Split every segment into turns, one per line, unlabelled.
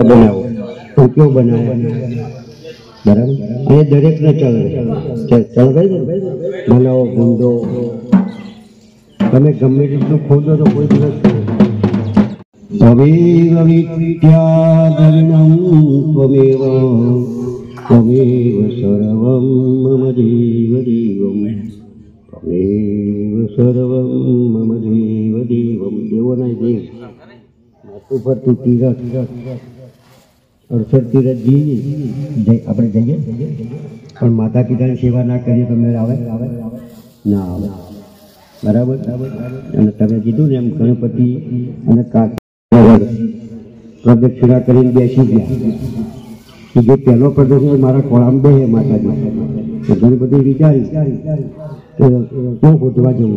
बनाओ तो क्यों बनाया बराबर ये दरेक ने चल गई बनाओ गुंडो તમે ગમે તેટલું ખોદો તો કોઈ દિવસ ત્વમેવ વિદ્યાધરિણં ત્વમેવ ત્વમેવ સર્વં મમ દેવદેવં ત્વમેવ સર્વં મમ દેવદેવં દેવોના દેવ માથું ફરતું તીરથ 68 તીરથ જઈએ આપણે જઈએ પણ માતા પિતાની સેવા ના કરીએ તો મેળ આવે ના આવે बराबर અને તમે કીધું ને એમ ગણપતિ અને પ્રદક્ષિણા કરીને બેસી ગયા જે પહેલો પ્રદક્ષિણ મારા ખોળામાં બેસે માતાજી ઘણી બધી વિચારી કે શું ગોતવા જવું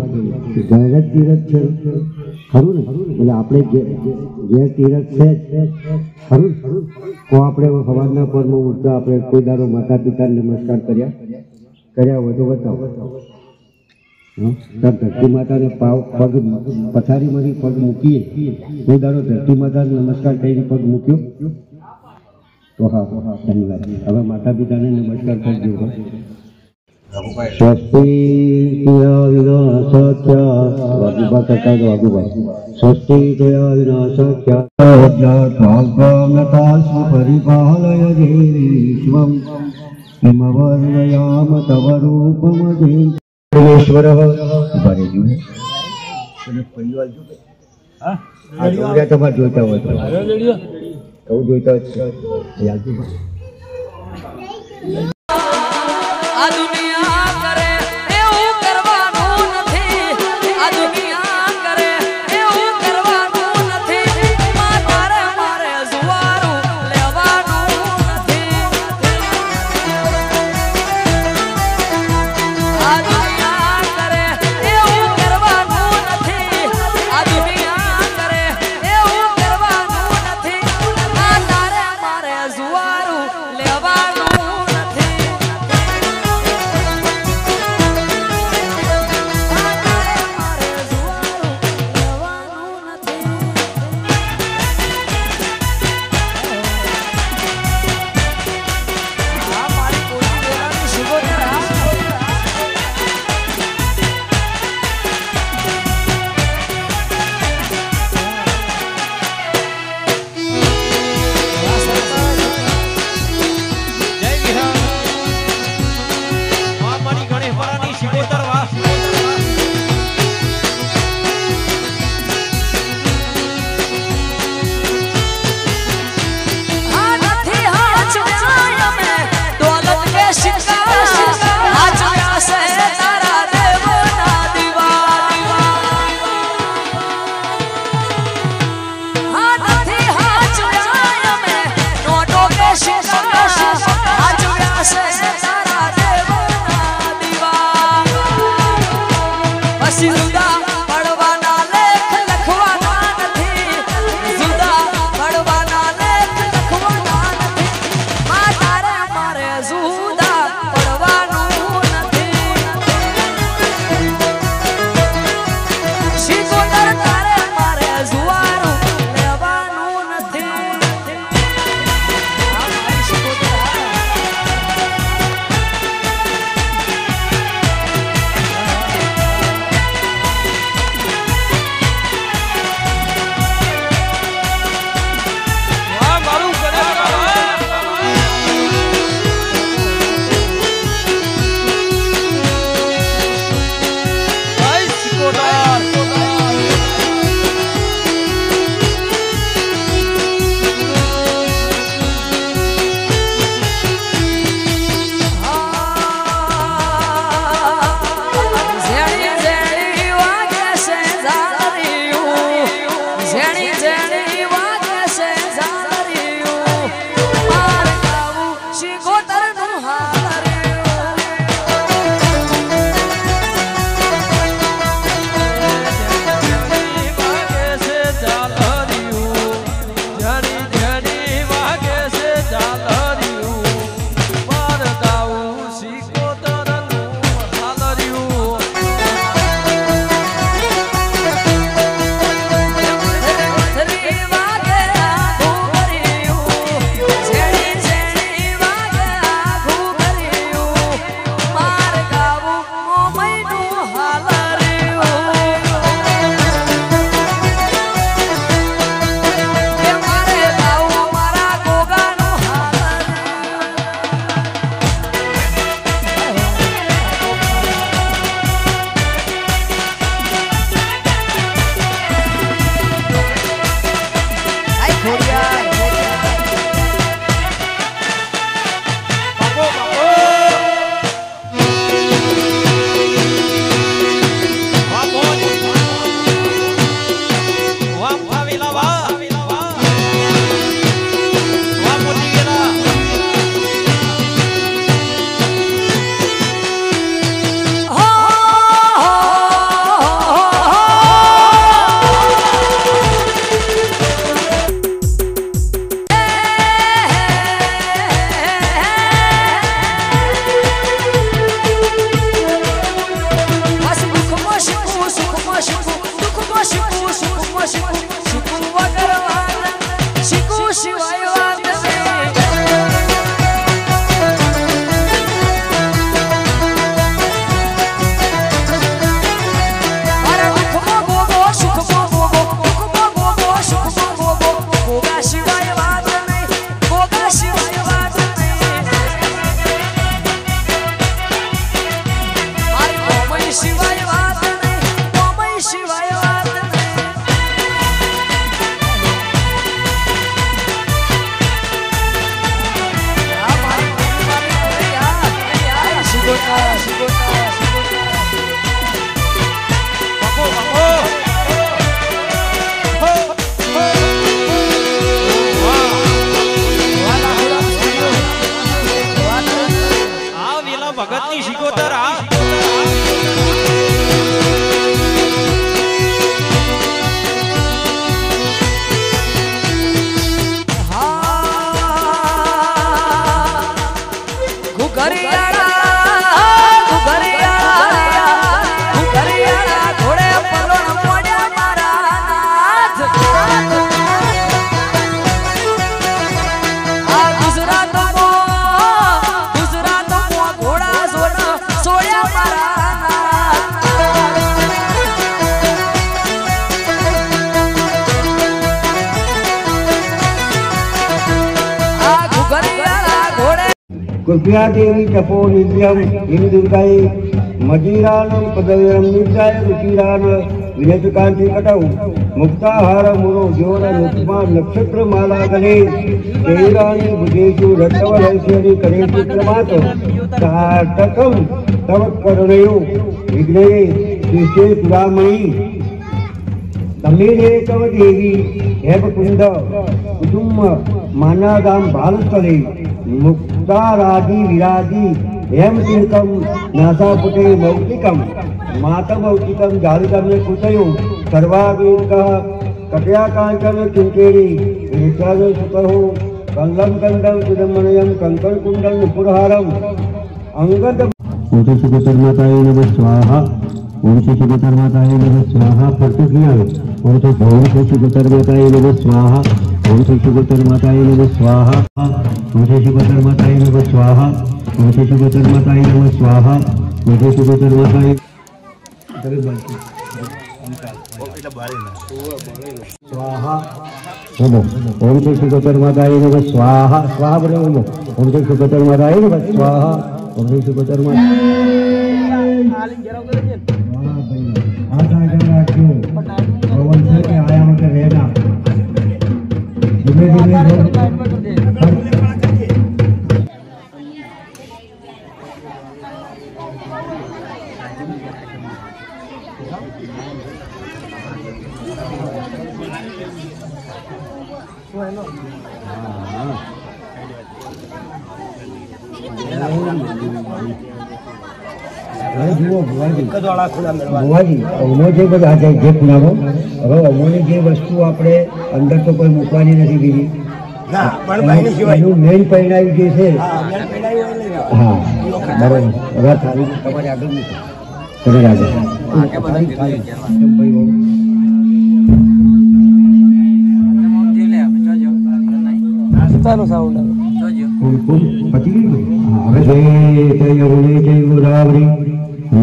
ઘેર જ તીરથ છે ખરું ને એટલે આપણે ઘેર તીરથ છે ખરું તો આપણે સવારના પરમાં ઉઠતા આપણે કોઈ દાડો માતા પિતાને નમસ્કાર કર્યા હોય તો બતાવો ધરતી માતાને પગ પથારીમાંથી પગ મૂકીએ કોઈ દાડો ધરતી માતાને નમસ્કાર કરીને પગ મૂક્યો તો હા ધન્યવાદ હવે માતા પિતાને નમસ્કાર કરજો સ્વસ્તિ સ્વસ્તિ પરિપાલય દેવીશ્વમ હિમવર્ણયામ તવ રૂપમજે ईश्वर जोता हो जोता
સિવાય વાત
ભગતની શિકોતર આ
कृपया देवी तपो नित्यम हिम दुर्गाई मजीरान पदयम नित्याय रुचिरान विनतकांति कटौ मुक्ताहार मुरो जोर नुक्मा नक्षत्र माला गणे तेरानि बुजेषु रक्तवलैश्वरी करेषु क्रमात् साटकम तव करुणयो विघ्नये शिष्ये सुरामणि तमेरे तव देवी हेम कुंड कुटुंब मानागाम भालस्थले मुक्तारादि विराजी हेम तिलकम नासापुटे मौक्तिकम मातमौक्तिकम जालिकम्य कुतयो सर्वावेदकः कटया कांचन किंकेरी ऋचाद सुतहो कंगम कंदम चिदमनयम कंकण कुंडल नुपुरहारम अंगद ओम श्री सुगतर्माताय नमः स्वाहा ओम श्री सुगतर्माताय नमः स्वाहा प्रतिज्ञा ओम श्री सुगतर्माताय नमः स्वाहा ओम श्री सुगतर्माताय नमः स्वाहा ओम श्री सुगतर्माताय नमः स्वाहा ओम श्री सुगतर्माताय नमः स्वाहा ओम श्री सुगतर्माताय स्वाहा ओम श्री सुगतर्माताय नमः स्वाहा स्वाहा बोलो ओम श्री सुगतर्माताय नमः स्वाहा ओम श्री सुगतर्माताय आयाम के रहना धीमे धीमे જે વસ્તુ આપણે અંદર તો કોઈ મૂકવાની નથી બીજી મેન પરિણામ જે છે હા બરાબર હવે થાળી તમારી આગળ તમારી આગળ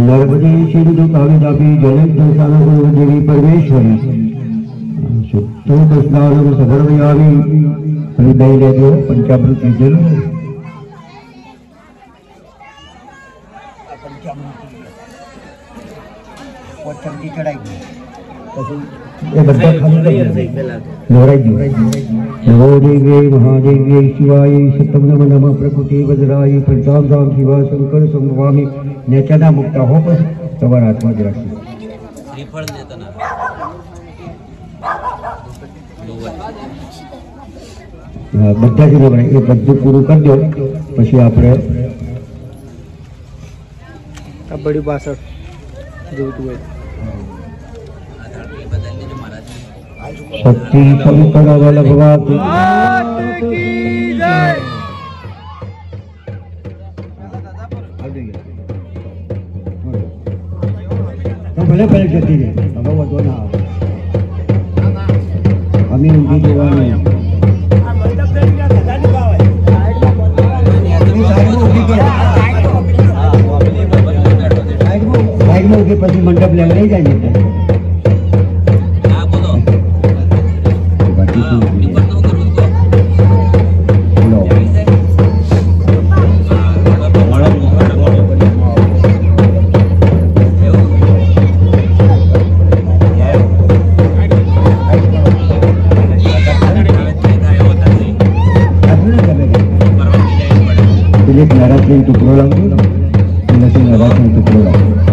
नर्मदे सिंधु कालिदापि जलदेवी परमेश्वरी शुद्धो कृष्णानम सगर्वयामी हृदय लेदो पंचामृत जल नमो देव्यै महादेव्यै शिवाय सतम नम नमः प्रकृति वज्राय प्रताप राम शिवा शंकर संभवामी नेचना मुक्ता हो बस તમારા હાથમાં જ રાખી શ્રીફળ લેતા બધા જ લેવાય એ બધું પૂરું કરી દો પછી આપણે આ બડી પાછળ જોતું હોય शक्ति शंकर भगवान की जय तो भले भले जती रे भगवान तो ना हमें उनकी जोवानी એટલે લઈ જાય ને નરાશનો ટુકડો લાવજો નથી નરાશનો ટુકડો લાવજો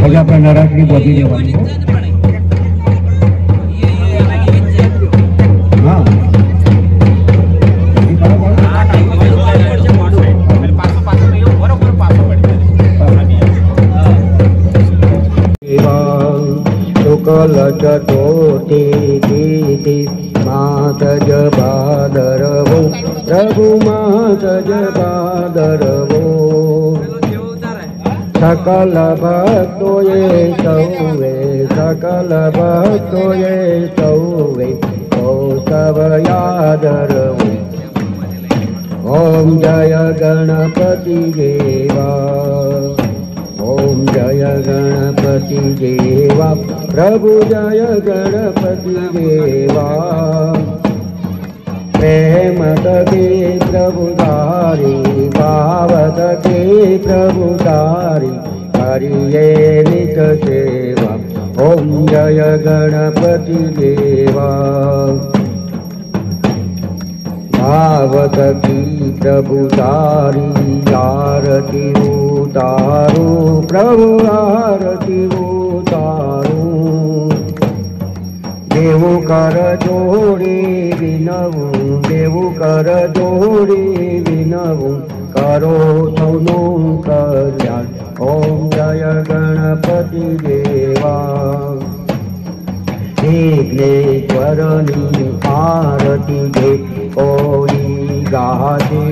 પછી આપણે નરાશની બોધી દેવાની હા શુક્લ ચતુર્થી તિથિ માત જ ભાદરવો પ્રભુ માત જ ભાદરવો સકલ ભક્તોએ સૌએ સકલ ભક્તોએ સૌએ કૌસ્તવ યાદરવો ઓમ જય ગણપતિ દેવા ઓમ જય ગણપતિ દેવા પ્રભુ જય ગણપતિ દેવા પ્રેમ તકે પ્રભુ તારી ભાવ તકે પ્રભુ તારી કરીએ નિત સેવા ઓમ જય ગણપતિ દેવા ભાવ તકી પ્રભુ તારી આરતી ઉતારું પ્રભુ આરતી ઉતારું દેવું કર જોડી વિનવું દેવું કર જોડી વિનવું કરો સૌનું કલ્યાણ ઓમ જય ગણપતિ દેવા વિઘ્નેશ્વરની આરતી દે કોઈ ગાજે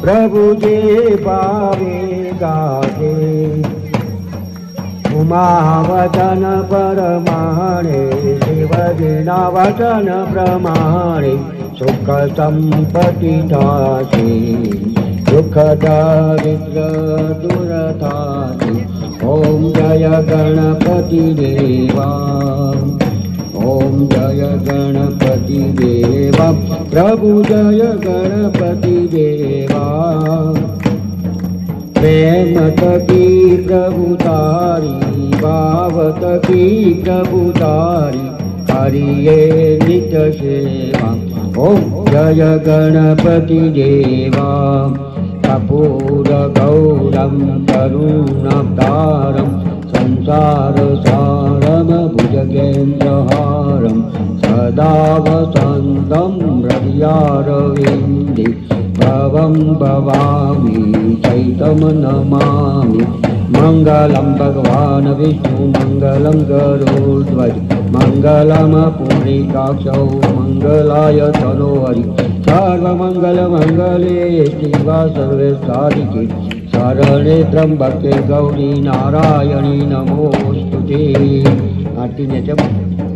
પ્રભુ જે ભાવે ગાજે ઉમા વચન પ્રમાણે શિવજીના વચન પ્રમાણે સુખ સંપત્તિ થશે દુઃખ દારિદ્ર દૂર થશે ઓમ જય ગણપતિ દેવા ઓમ જય ગણપતિ દેવા પ્રભુ જય ગણપતિ દેવા પ્રેમ તકી પ્રભુ તારી ભાવ તકી પ્રભુ તારી હરિયે નિત સેવા ઓમ જય ગણપતિ દેવા કપૂર ગૌરમ કરુણાવતારમ સંસાર સારમ ભુજગેન્દ્રહારમ સદા વસંતમ હૃદયારવિંદે ભવં ભવામિ ચૈતમ નમામિ મંગલમ ભગવાન વિષ્ણુ મંગલમ ગરુડધ્વજ મંગલમ પુંડરીકાક્ષૌ મંગલાય તનોહરિ સર્વમંગલ મંગલે શિવા સર્વે સાધિકે શરણે ત્રંબકે ગૌરી નારાયણી નમોસ્તુતે આરતીને જપ